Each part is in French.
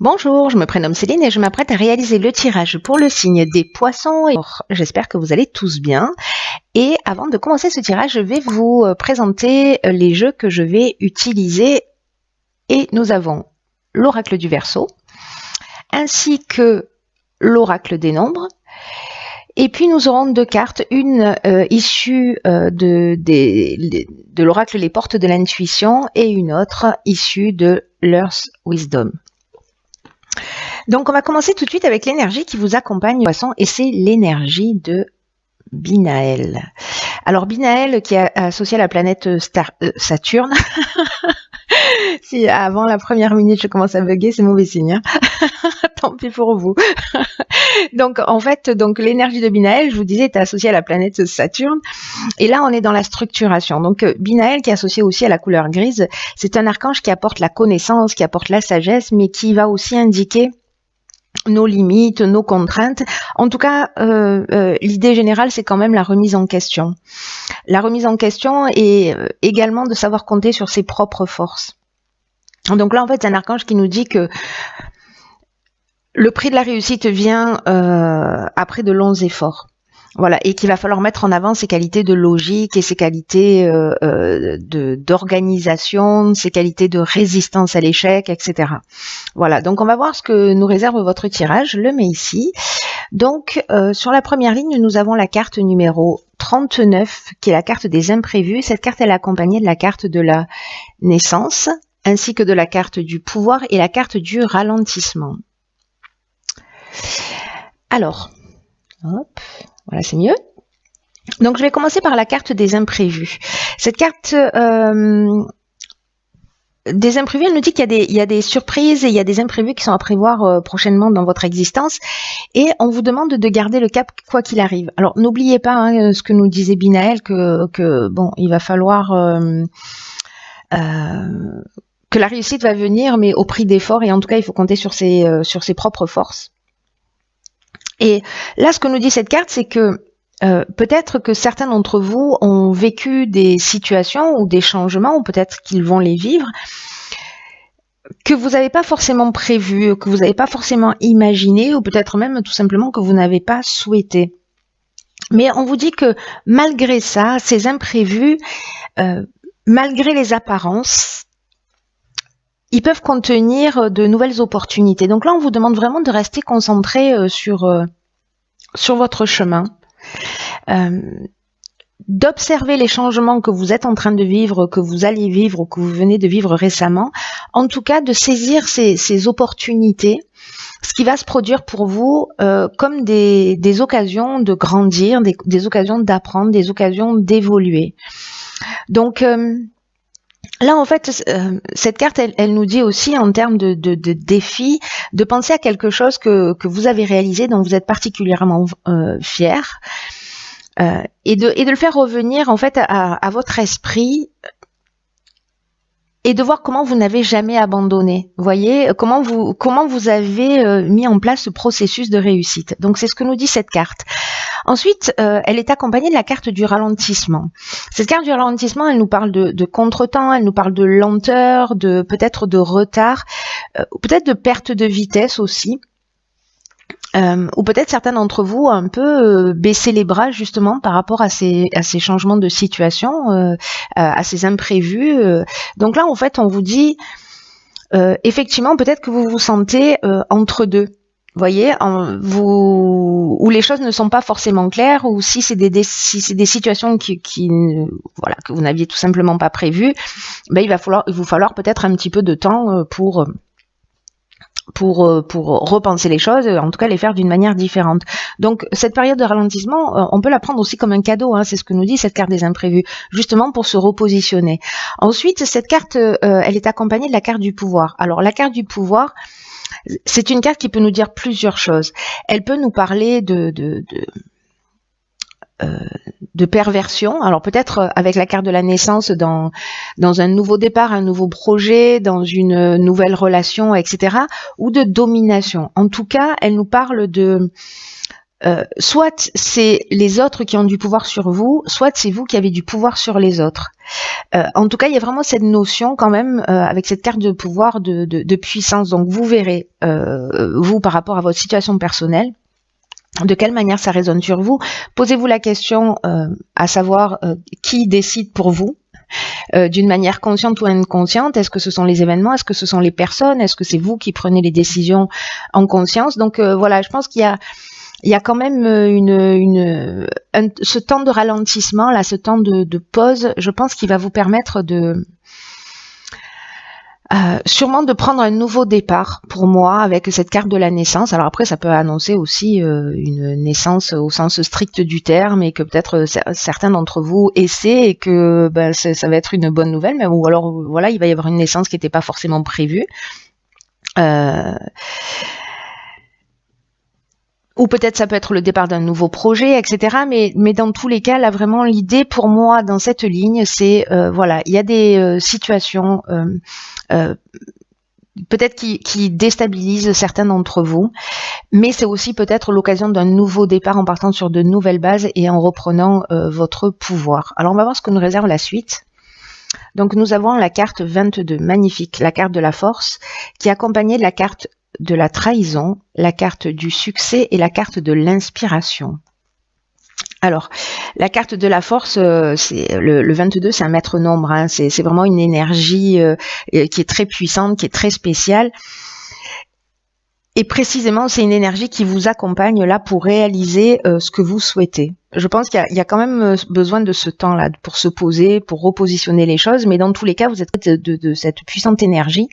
Bonjour, je me prénomme Céline et je m'apprête à réaliser le tirage pour le signe des poissons. J'espère que vous allez tous bien. Et avant de commencer ce tirage, je vais vous présenter les jeux que je vais utiliser. Et nous avons l'oracle du Verseau, ainsi que l'oracle des nombres. Et puis nous aurons deux cartes, une issue de l'oracle Les Portes de l'Intuition et une autre issue de l'Earth Wisdom. Donc on va commencer tout de suite avec l'énergie qui vous accompagne, poisson, et c'est l'énergie de Binaël. Alors Binaël qui est associé à la planète Saturne. Si avant la première minute je commence à bugger, c'est mauvais signe. Hein. Tant pis pour vous. Donc en fait, l'énergie de Binaël, je vous disais, est associée à la planète Saturne. Et là, on est dans la structuration. Donc Binaël, qui est associé aussi à la couleur grise, c'est un archange qui apporte la connaissance, qui apporte la sagesse, mais qui va aussi indiquer nos limites, nos contraintes. En tout cas, l'idée générale, c'est quand même la remise en question. La remise en question et également de savoir compter sur ses propres forces. Donc là, en fait, c'est un archange qui nous dit que le prix de la réussite vient après de longs efforts. Voilà, et qu'il va falloir mettre en avant ses qualités de logique et ses qualités d'organisation, ses qualités de résistance à l'échec, etc. Voilà, donc on va voir ce que nous réserve votre tirage. Je le mets ici. Donc, sur la première ligne, nous avons la carte numéro 39, qui est la carte des imprévus. Cette carte, elle est accompagnée de la carte de la naissance, ainsi que de la carte du pouvoir et la carte du ralentissement. Alors, hop, voilà, c'est mieux. Donc, je vais commencer par la carte des imprévus. Cette carte des imprévus, elle nous dit qu'il y a des surprises et il y a des imprévus qui sont à prévoir prochainement dans votre existence. Et on vous demande de garder le cap quoi qu'il arrive. Alors, n'oubliez pas ce que nous disait Binaël, que bon, il va falloir que la réussite va venir, mais au prix d'efforts. Et en tout cas, il faut compter sur ses propres forces. Et là, ce que nous dit cette carte, c'est que peut-être que certains d'entre vous ont vécu des situations ou des changements, ou peut-être qu'ils vont les vivre, que vous n'avez pas forcément prévu, que vous n'avez pas forcément imaginé, ou peut-être même tout simplement que vous n'avez pas souhaité. Mais on vous dit que malgré ça, ces imprévus, malgré les apparences, ils peuvent contenir de nouvelles opportunités. Donc là, on vous demande vraiment de rester concentré sur votre chemin, d'observer les changements que vous êtes en train de vivre, que vous allez vivre ou que vous venez de vivre récemment. En tout cas, de saisir ces opportunités, ce qui va se produire pour vous comme des occasions de grandir, des occasions d'apprendre, des occasions d'évoluer. Donc, là, en fait, cette carte, elle nous dit aussi, en termes de défi, de penser à quelque chose que vous avez réalisé, dont vous êtes particulièrement fier, et de le faire revenir, en fait, à votre esprit, et de voir comment vous n'avez jamais abandonné. Vous voyez, comment vous avez mis en place ce processus de réussite. Donc, c'est ce que nous dit cette carte. Ensuite, elle est accompagnée de la carte du ralentissement. Cette carte du ralentissement, elle nous parle de contretemps, elle nous parle de lenteur, peut-être de retard, peut-être de perte de vitesse aussi. Ou peut-être certains d'entre vous un peu baisser les bras justement par rapport à ces changements de situation, à ces imprévus. Donc là, en fait, on vous dit, effectivement, peut-être que vous vous sentez entre deux. Vous voyez, où les choses ne sont pas forcément claires, ou si c'est des situations qui voilà, que vous n'aviez tout simplement pas prévues, ben il va vous falloir peut-être un petit peu de temps pour repenser les choses, en tout cas les faire d'une manière différente. Donc cette période de ralentissement, on peut la prendre aussi comme un cadeau, hein, c'est ce que nous dit cette carte des imprévus, justement pour se repositionner. Ensuite, cette carte, elle est accompagnée de la carte du pouvoir. Alors la carte du pouvoir, c'est une carte qui peut nous dire plusieurs choses. Elle peut nous parler de perversion. Alors peut-être avec la carte de la naissance dans un nouveau départ, un nouveau projet, dans une nouvelle relation, etc. ou de domination. En tout cas, elle nous parle soit c'est les autres qui ont du pouvoir sur vous, soit c'est vous qui avez du pouvoir sur les autres. En tout cas, il y a vraiment cette notion quand même avec cette carte de pouvoir de puissance. Donc vous verrez, vous par rapport à votre situation personnelle, de quelle manière ça résonne sur vous. Posez-vous la question à savoir qui décide pour vous, d'une manière consciente ou inconsciente. Est-ce que ce sont les événements? Est-ce que ce sont les personnes? Est-ce que c'est vous qui prenez les décisions en conscience? Donc voilà, je pense qu'il y a quand même ce temps de ralentissement, là, ce temps de pause, je pense qu'il va vous permettre sûrement de prendre un nouveau départ pour moi avec cette carte de la naissance. Alors après, ça peut annoncer aussi une naissance au sens strict du terme et que peut-être certains d'entre vous essaient et que ça va être une bonne nouvelle, mais ou alors voilà, il va y avoir une naissance qui n'était pas forcément prévue. Ou peut-être ça peut être le départ d'un nouveau projet, etc. Mais dans tous les cas, là vraiment l'idée pour moi dans cette ligne, c'est voilà, il y a des situations peut-être qui déstabilisent certains d'entre vous, mais c'est aussi peut-être l'occasion d'un nouveau départ en partant sur de nouvelles bases et en reprenant votre pouvoir. Alors on va voir ce que nous réserve la suite. Donc nous avons la carte 22, magnifique, la carte de la force, qui est accompagnée de la carte de la trahison, la carte du succès et la carte de l'inspiration. Alors, la carte de la force, c'est le 22, c'est un maître nombre, hein, c'est vraiment une énergie qui est très puissante, qui est très spéciale. Et précisément, c'est une énergie qui vous accompagne là pour réaliser ce que vous souhaitez. Je pense qu'il y a quand même besoin de ce temps-là pour se poser, pour repositionner les choses, mais dans tous les cas, vous êtes de cette puissante énergie.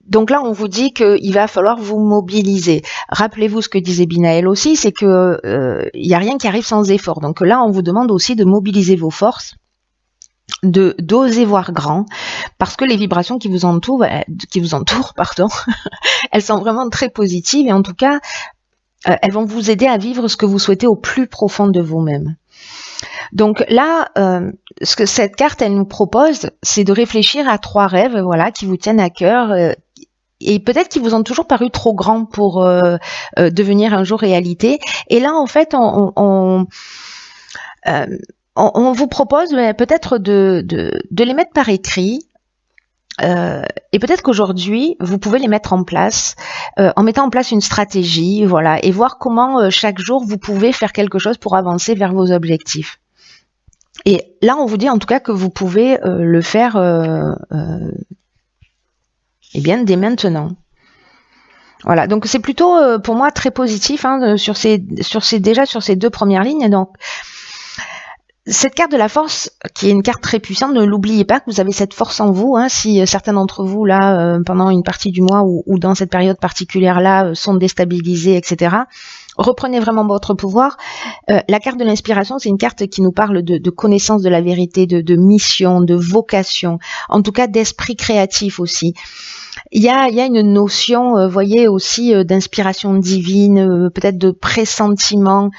Donc là, on vous dit qu'il va falloir vous mobiliser. Rappelez-vous ce que disait Binaël aussi, c'est que il n'y a rien qui arrive sans effort. Donc là, on vous demande aussi de mobiliser vos forces, d'oser voir grand, parce que les vibrations qui vous entourent, pardon, elles sont vraiment très positives et en tout cas, elles vont vous aider à vivre ce que vous souhaitez au plus profond de vous-même. Donc là, ce que cette carte elle nous propose, c'est de réfléchir à 3 rêves, voilà, qui vous tiennent à cœur et peut-être qui vous ont toujours paru trop grands pour devenir un jour réalité. Et là, en fait, on vous propose peut-être de les mettre par écrit. Et peut-être qu'aujourd'hui, vous pouvez les mettre en place en mettant en place une stratégie, voilà, et voir comment chaque jour vous pouvez faire quelque chose pour avancer vers vos objectifs. Et là, on vous dit en tout cas que vous pouvez le faire eh bien, dès maintenant. Voilà, donc c'est plutôt pour moi très positif hein, déjà sur ces 2 premières lignes. Donc, cette carte de la force, qui est une carte très puissante, ne l'oubliez pas que vous avez cette force en vous. Hein, si certains d'entre vous, là, pendant une partie du mois ou dans cette période particulière-là, sont déstabilisés, etc., reprenez vraiment votre pouvoir. La carte de l'inspiration, c'est une carte qui nous parle de connaissance de la vérité, de mission, de vocation, en tout cas d'esprit créatif aussi. Il y a une notion, voyez, aussi d'inspiration divine, peut-être de pressentiment.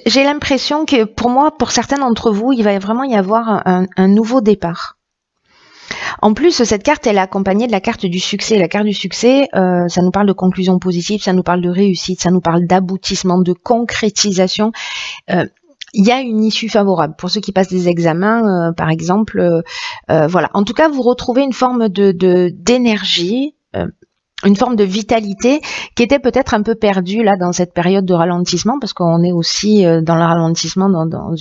J'ai l'impression que pour moi, pour certains d'entre vous, il va vraiment y avoir un nouveau départ. En plus, cette carte, elle est accompagnée de la carte du succès. La carte du succès, ça nous parle de conclusion positive, ça nous parle de réussite, ça nous parle d'aboutissement, de concrétisation. Il y a une issue favorable. Pour ceux qui passent des examens, par exemple, voilà. En tout cas, vous retrouvez une forme d'énergie, une forme de vitalité qui était peut-être un peu perdue là dans cette période de ralentissement, parce qu'on est aussi dans le ralentissement dans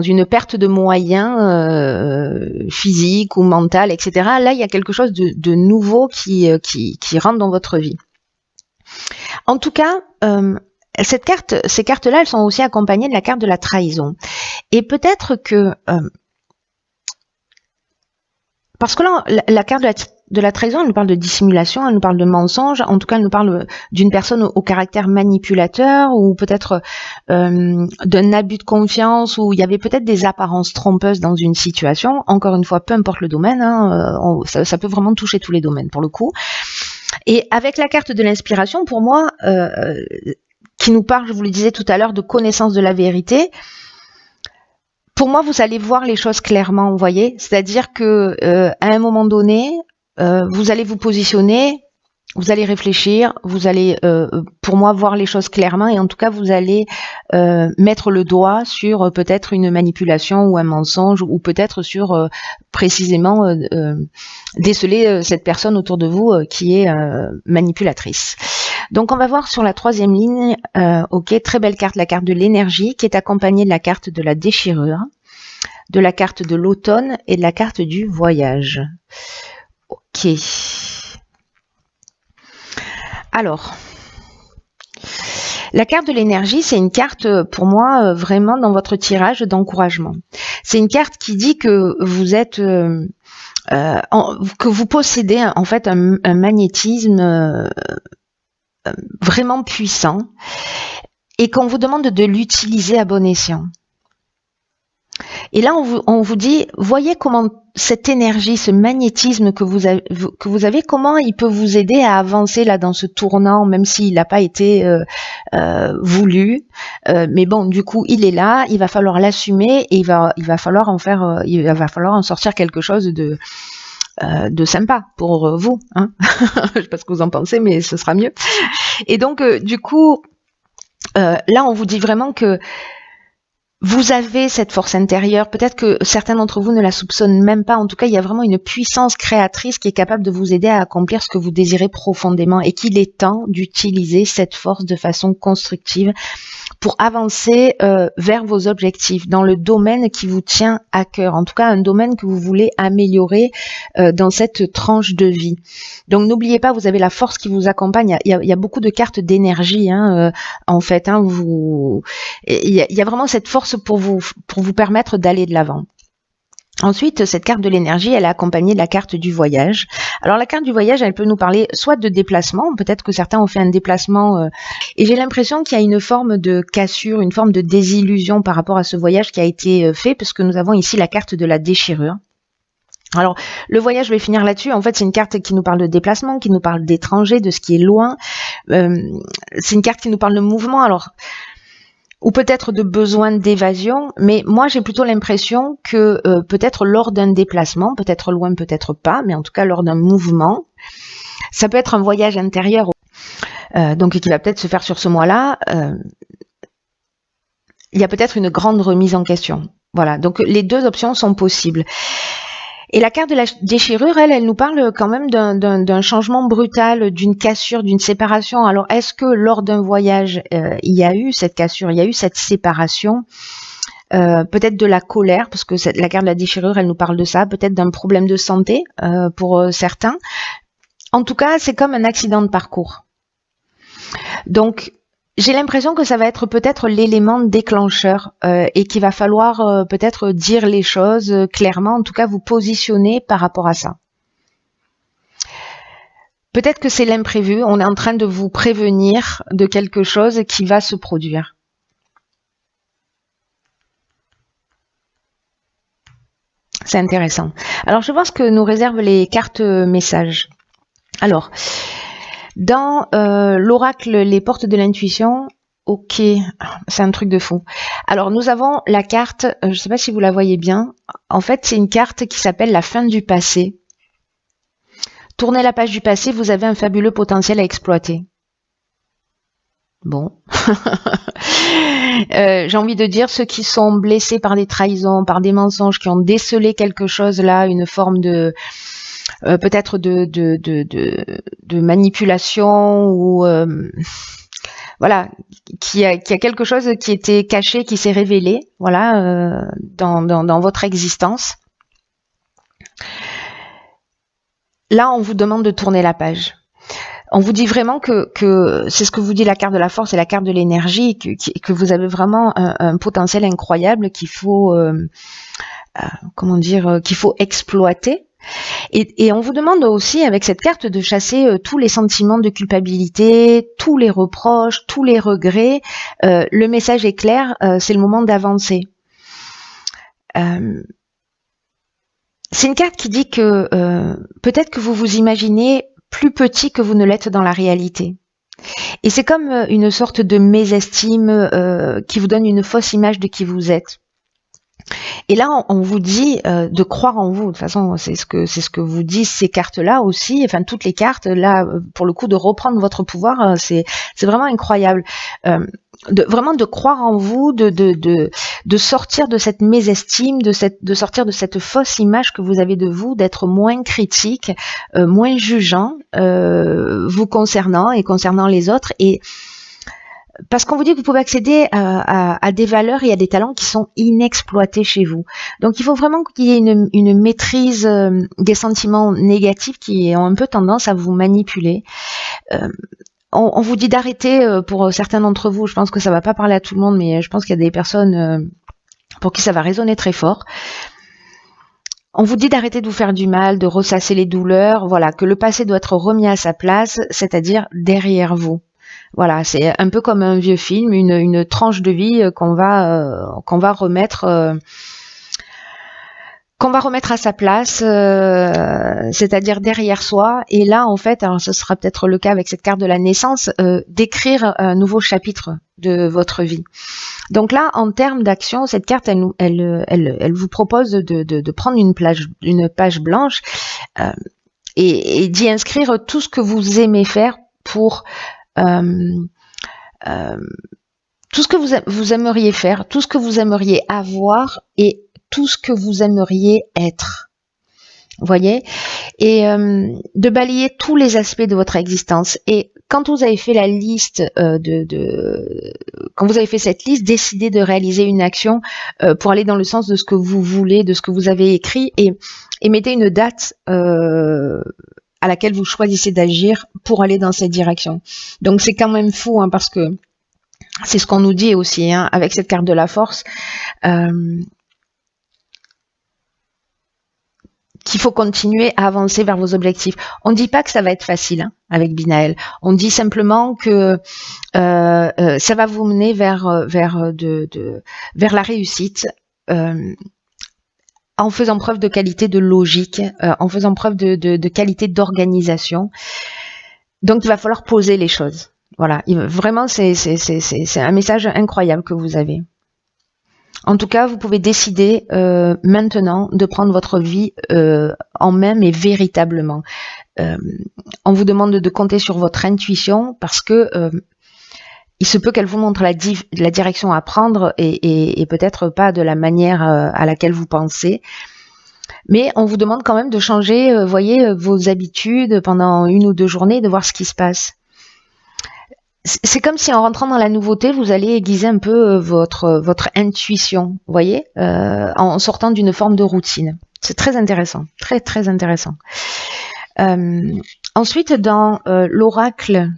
une perte de moyens physiques ou mentaux, etc. Là, il y a quelque chose de nouveau qui rentre dans votre vie. En tout cas, ces cartes-là, elles sont aussi accompagnées de la carte de la trahison. Et peut-être que parce que là, la carte de la trahison, elle nous parle de dissimulation, elle nous parle de mensonge, en tout cas, elle nous parle d'une personne au caractère manipulateur ou peut-être d'un abus de confiance où il y avait peut-être des apparences trompeuses dans une situation. Encore une fois, peu importe le domaine, hein, ça peut vraiment toucher tous les domaines pour le coup. Et avec la carte de l'inspiration, pour moi, qui nous parle, je vous le disais tout à l'heure, de connaissance de la vérité, pour moi, vous allez voir les choses clairement, vous voyez. C'est-à-dire que à un moment donné, vous allez vous positionner, vous allez réfléchir, vous allez, pour moi, voir les choses clairement et en tout cas, vous allez mettre le doigt sur peut-être une manipulation ou un mensonge ou peut-être sur précisément déceler cette personne autour de vous qui est manipulatrice. Donc, on va voir sur la troisième ligne, ok, très belle carte, la carte de l'énergie qui est accompagnée de la carte de la déchirure, de la carte de l'automne et de la carte du voyage. Ok. Alors, la carte de l'énergie, c'est une carte pour moi vraiment dans votre tirage d'encouragement. C'est une carte qui dit que vous êtes, que vous possédez en fait un magnétisme vraiment puissant et qu'on vous demande de l'utiliser à bon escient. Et là, on vous dit, voyez comment cette énergie, ce magnétisme que vous avez, comment il peut vous aider à avancer là dans ce tournant, même s'il n'a pas été voulu. Mais bon, du coup, il est là, il va falloir l'assumer et il va falloir en faire, il va falloir en sortir quelque chose de sympa pour vous. Hein. Je sais pas ce que vous en pensez, mais ce sera mieux. Et donc, du coup, là, on vous dit vraiment que vous avez cette force intérieure, peut-être que certains d'entre vous ne la soupçonnent même pas, en tout cas il y a vraiment une puissance créatrice qui est capable de vous aider à accomplir ce que vous désirez profondément et qu'il est temps d'utiliser cette force de façon constructive pour avancer vers vos objectifs dans le domaine qui vous tient à cœur, en tout cas un domaine que vous voulez améliorer dans cette tranche de vie. Donc n'oubliez pas, vous avez la force qui vous accompagne, il y a beaucoup de cartes d'énergie en fait, il y a vraiment cette force pour vous permettre d'aller de l'avant. Ensuite, cette carte de l'énergie, elle est accompagnée de la carte du voyage. Alors la carte du voyage, elle peut nous parler soit de déplacement, peut-être que certains ont fait un déplacement et j'ai l'impression qu'il y a une forme de cassure, une forme de désillusion par rapport à ce voyage qui a été fait, parce que nous avons ici la carte de la déchirure. Alors, le voyage, je vais finir là-dessus. En fait, c'est une carte qui nous parle de déplacement, qui nous parle d'étrangers, de ce qui est loin. C'est une carte qui nous parle de mouvement. Alors, ou peut-être de besoin d'évasion, mais moi j'ai plutôt l'impression que peut-être lors d'un déplacement, peut-être loin, peut-être pas, mais en tout cas lors d'un mouvement, ça peut être un voyage intérieur, donc qui va peut-être se faire sur ce mois-là, il y a peut-être une grande remise en question. Voilà, donc les deux options sont possibles. Et la carte de la déchirure, elle nous parle quand même d'un changement brutal, d'une cassure, d'une séparation. Alors, est-ce que lors d'un voyage, il y a eu cette cassure, il y a eu cette séparation, peut-être de la colère, parce que la carte de la déchirure, elle nous parle de ça, peut-être d'un problème de santé pour certains. En tout cas, c'est comme un accident de parcours. Donc, j'ai l'impression que ça va être peut-être l'élément déclencheur et qu'il va falloir peut-être dire les choses clairement, en tout cas vous positionner par rapport à ça. Peut-être que c'est l'imprévu, on est en train de vous prévenir de quelque chose qui va se produire. C'est intéressant. Alors je vais voir ce que nous réservent les cartes messages. Alors, dans l'oracle Les Portes de l'intuition, ok, c'est un truc de fou. Alors nous avons la carte, je ne sais pas si vous la voyez bien, en fait c'est une carte qui s'appelle la fin du passé. Tournez la page du passé, vous avez un fabuleux potentiel à exploiter. Bon, j'ai envie de dire ceux qui sont blessés par des trahisons, par des mensonges, qui ont décelé quelque chose là, une forme de peut-être de manipulation ou voilà, qui a quelque chose qui était caché, qui s'est révélé, voilà, dans votre existence. Là, on vous demande de tourner la page. On vous dit vraiment que c'est ce que vous dit la carte de la force et la carte de l'énergie, que vous avez vraiment un potentiel incroyable qu'il faut, comment dire, qu'il faut exploiter. Et on vous demande aussi avec cette carte de chasser tous les sentiments de culpabilité, tous les reproches, tous les regrets. Le message est clair, c'est le moment d'avancer. C'est une carte qui dit que peut-être que vous vous imaginez plus petit que vous ne l'êtes dans la réalité. Et c'est comme une sorte de mésestime qui vous donne une fausse image de qui vous êtes. Et là, on vous dit de croire en vous. De toute façon, c'est ce que vous disent ces cartes-là aussi. Enfin, toutes les cartes là, pour le coup, de reprendre votre pouvoir, c'est vraiment incroyable. Vraiment de croire en vous, de sortir de cette mésestime, de sortir de cette fausse image que vous avez de vous, d'être moins critique, moins jugeant vous concernant et concernant les autres, et parce qu'on vous dit que vous pouvez accéder à des valeurs et à des talents qui sont inexploités chez vous. Donc il faut vraiment qu'il y ait une maîtrise des sentiments négatifs qui ont un peu tendance à vous manipuler. On vous dit d'arrêter pour certains d'entre vous. Je pense que ça va pas parler à tout le monde, mais je pense qu'il y a des personnes pour qui ça va résonner très fort. On vous dit d'arrêter de vous faire du mal, de ressasser les douleurs, voilà, que le passé doit être remis à sa place, c'est-à-dire derrière vous. Voilà, c'est un peu comme un vieux film, une tranche de vie qu'on va remettre à sa place, c'est-à-dire derrière soi. Et là, en fait, alors ce sera peut-être le cas avec cette carte de la naissance, d'écrire un nouveau chapitre de votre vie. Donc là, en termes d'action, cette carte, elle vous propose de prendre une page blanche et d'y inscrire tout ce que vous aimez faire pour tout ce que vous aimeriez faire, tout ce que vous aimeriez avoir et tout ce que vous aimeriez être. Vous voyez? Et de balayer tous les aspects de votre existence. Et quand vous avez fait la liste quand vous avez fait cette liste, décidez de réaliser une action pour aller dans le sens de ce que vous voulez, de ce que vous avez écrit, et mettez une date à laquelle vous choisissez d'agir pour aller dans cette direction. Donc c'est quand même fou, hein, parce que c'est ce qu'on nous dit aussi, hein, avec cette carte de la force, qu'il faut continuer à avancer vers vos objectifs. On ne dit pas que ça va être facile, hein, avec Binaël. On dit simplement que ça va vous mener vers la réussite, en faisant preuve de qualité de logique, en faisant preuve de qualité d'organisation. Donc il va falloir poser les choses. Voilà, vraiment c'est un message incroyable que vous avez. En tout cas, vous pouvez décider maintenant de prendre votre vie en main, mais véritablement. On vous demande de compter sur votre intuition, parce que il se peut qu'elle vous montre la direction à prendre, et peut-être pas de la manière à laquelle vous pensez. Mais on vous demande quand même de changer, voyez, vos habitudes pendant 1 ou 2 journées, de voir ce qui se passe. C'est comme si en rentrant dans la nouveauté, vous allez aiguiser un peu votre intuition, vous voyez, en sortant d'une forme de routine. C'est très intéressant, très très intéressant. Ensuite, dans l'oracle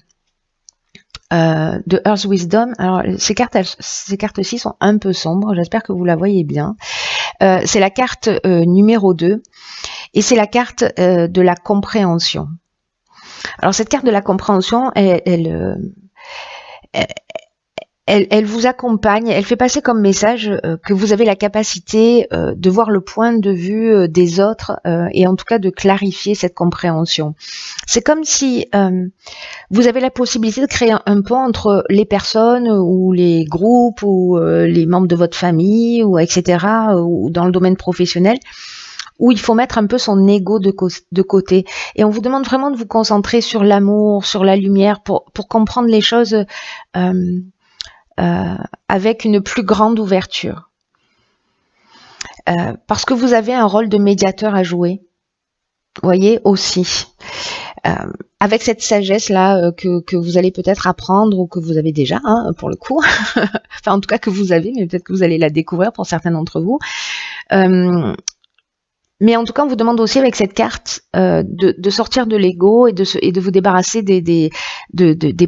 de Earth Wisdom, alors ces cartes-ci sont un peu sombres, j'espère que vous la voyez bien. C'est la carte numéro 2, et c'est la carte de la compréhension. Alors cette carte de la compréhension, elle vous accompagne, elle fait passer comme message que vous avez la capacité de voir le point de vue des autres, et en tout cas de clarifier cette compréhension. C'est comme si vous avez la possibilité de créer un pont entre les personnes ou les groupes ou les membres de votre famille, ou etc., ou dans le domaine professionnel, où il faut mettre un peu son ego de côté. Et on vous demande vraiment de vous concentrer sur l'amour, sur la lumière, pour comprendre les choses avec une plus grande ouverture. Parce que vous avez un rôle de médiateur à jouer, vous voyez, aussi. Avec cette sagesse-là que vous allez peut-être apprendre, ou que vous avez déjà, hein, pour le coup. Enfin, en tout cas que vous avez, mais peut-être que vous allez la découvrir pour certains d'entre vous. Mais en tout cas, on vous demande aussi avec cette carte de sortir de l'ego, et de vous débarrasser des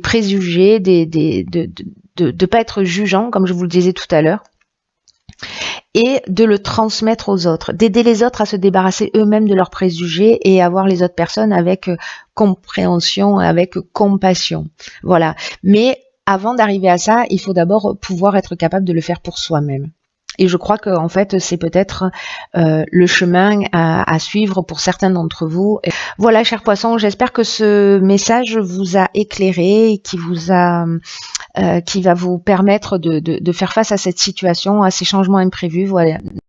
préjugés, de pas être jugeant, comme je vous le disais tout à l'heure, et de le transmettre aux autres, d'aider les autres à se débarrasser eux-mêmes de leurs préjugés et à voir les autres personnes avec compréhension, avec compassion. Voilà. Mais avant d'arriver à ça, il faut d'abord pouvoir être capable de le faire pour soi-même. Et je crois que en fait, c'est peut-être le chemin à suivre pour certains d'entre vous. Voilà, chers poissons, j'espère que ce message vous a éclairé et qui va vous permettre de faire face à cette situation, à ces changements imprévus. Voilà.